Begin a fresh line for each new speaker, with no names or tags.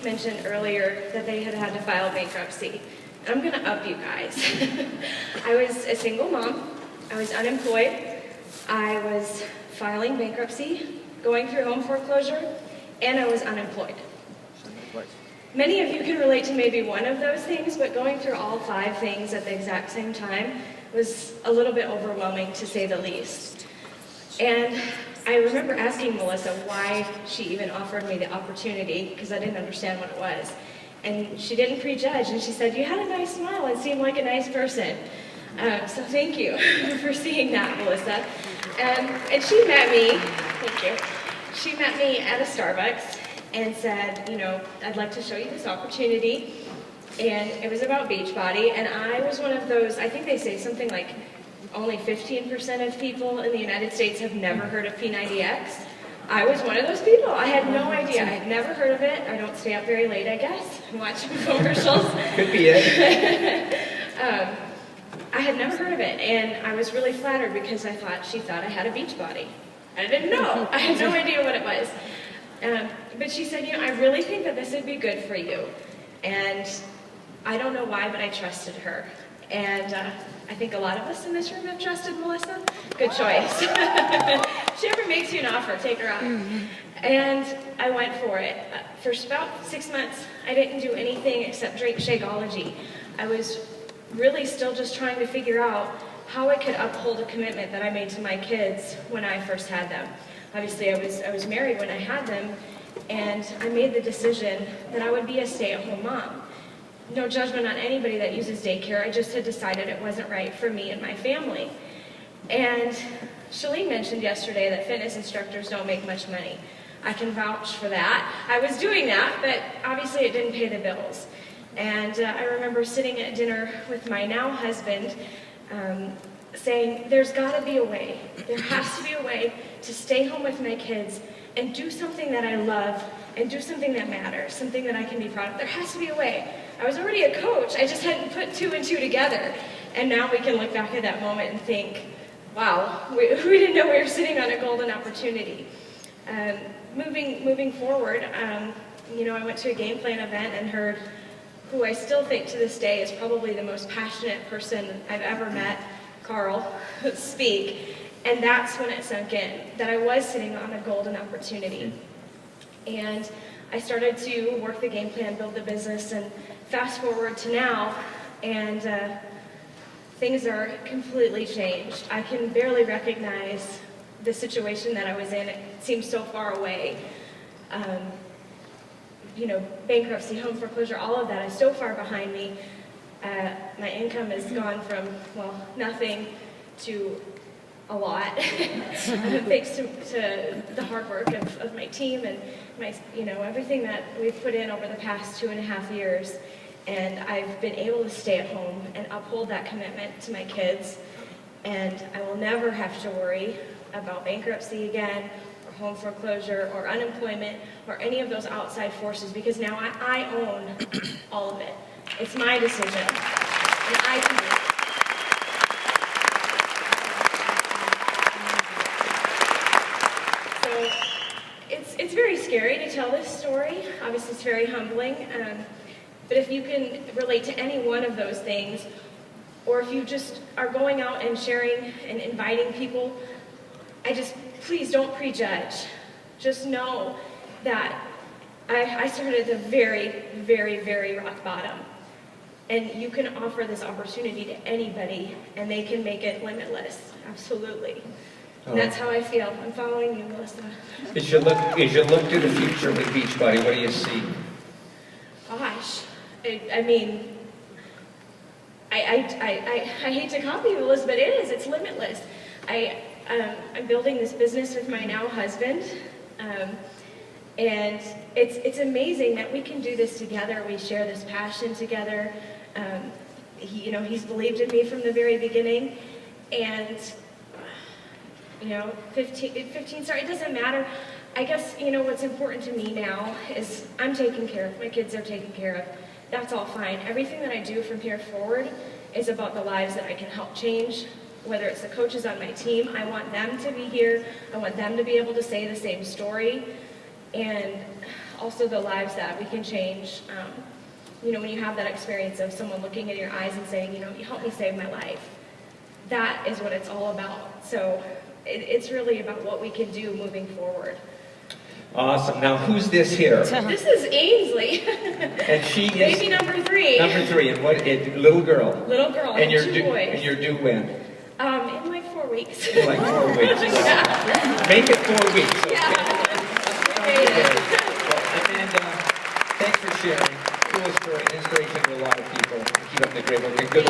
mentioned earlier that they had had to file bankruptcy. And I'm going to up you guys. I was a single mom. I was unemployed. I was filing bankruptcy, going through home foreclosure, and I was unemployed. Many of you can relate to maybe one of those things, but going through all 5 things at the exact same time was a little bit overwhelming, to say the least. And I remember asking Melissa why she even offered me the opportunity, because I didn't understand what it was. And she didn't prejudge, and she said, "You had a nice smile and seemed like a nice person." So thank you for seeing that, Melissa. And she met me, thank you, she met me at a Starbucks and said, you know, "I'd like to show you this opportunity." And it was about Beachbody, and I was one of those, I think they say something like only 15% of people in the United States have never heard of P90X. I was one of those people. I had no idea. I had never heard of it. I don't stay up very late, I guess, and watch commercials.
Could be it.
I had never heard of it, and I was really flattered because I thought she thought I had a Beachbody. I didn't know. I had no idea what it was. But she said, "You know, I really think that this would be good for you." And I don't know why, but I trusted her. And I think a lot of us in this room have trusted Melissa. Good choice. If she ever makes you an offer, take her out. And I went for it. For about 6 months, I didn't do anything except drink Shakeology. I was really still just trying to figure out how I could uphold a commitment that I made to my kids when I first had them. Obviously, I was married when I had them, and I made the decision that I would be a stay-at-home mom. No judgment on anybody that uses daycare. I just had decided it wasn't right for me and my family. And Shalene mentioned yesterday that fitness instructors don't make much money. I can vouch for that. I was doing that, but obviously it didn't pay the bills. And I remember sitting at dinner with my now husband saying, "There's got to be a way. There has to be a way to stay home with my kids and do something that I love and do something that matters, something that I can be proud of. There has to be a way." I was already a coach. I just hadn't put 2 and 2 together. And now we can look back at that moment and think, wow, we didn't know we were sitting on a golden opportunity. Moving forward, you know, I went to a game plan event and heard who I still think to this day is probably the most passionate person I've ever met, Carl, speak. And that's when it sunk in, that I was sitting on a golden opportunity. And I started to work the game plan, build the business, and fast forward to now, and things are completely changed. I can barely recognize the situation that I was in. It seems so far away. You know, bankruptcy, home foreclosure, all of that is so far behind me. My income has gone from, well, nothing to a lot, thanks to the hard work of my team and you know, everything that we've put in over the past 2.5 years. And I've been able to stay at home and uphold that commitment to my kids. And I will never have to worry about bankruptcy again, or home foreclosure, or unemployment, or any of those outside forces, because now I own all of it. It's my decision, and I can do it. It's very scary to tell this story. Obviously, it's very humbling. But if you can relate to any one of those things, or if you just are going out and sharing and inviting people, please don't prejudge. Just know that I started at the very, very, very rock bottom. And you can offer this opportunity to anybody, and they can make it limitless. Absolutely. And that's how I feel. I'm following you, Melissa.
As you look to the future with Beachbody, what do you see?
Gosh, I mean, I hate to copy Melissa, but it is. It's limitless. I'm building this business with my now husband, and it's amazing that we can do this together. We share this passion together. He's believed in me from the very beginning, and 15, sorry, it doesn't matter. I guess, what's important to me now is I'm taken care of, my kids are taken care of. That's all fine. Everything that I do from here forward is about the lives that I can help change, whether it's the coaches on my team. I want them to be here. I want them to be able to say the same story. And also the lives that we can change. You know, when you have that experience of someone looking in your eyes and saying, you know, you helped me save my life, that is what it's all about. So it's really about what we can do moving forward.
Awesome. Now, who's this here?
This is Ainsley.
And she is
baby number 3.
Number 3, and little girl.
Little girl.
And you're
2 boys.
And you're due when?
In like 4 weeks.
In like 4 weeks.
Yeah.
Make it 4 weeks. Okay?
Yeah.
Well, Amanda, thanks for sharing. Cool story, inspiration to a lot of people. Keep up the great work. And good luck.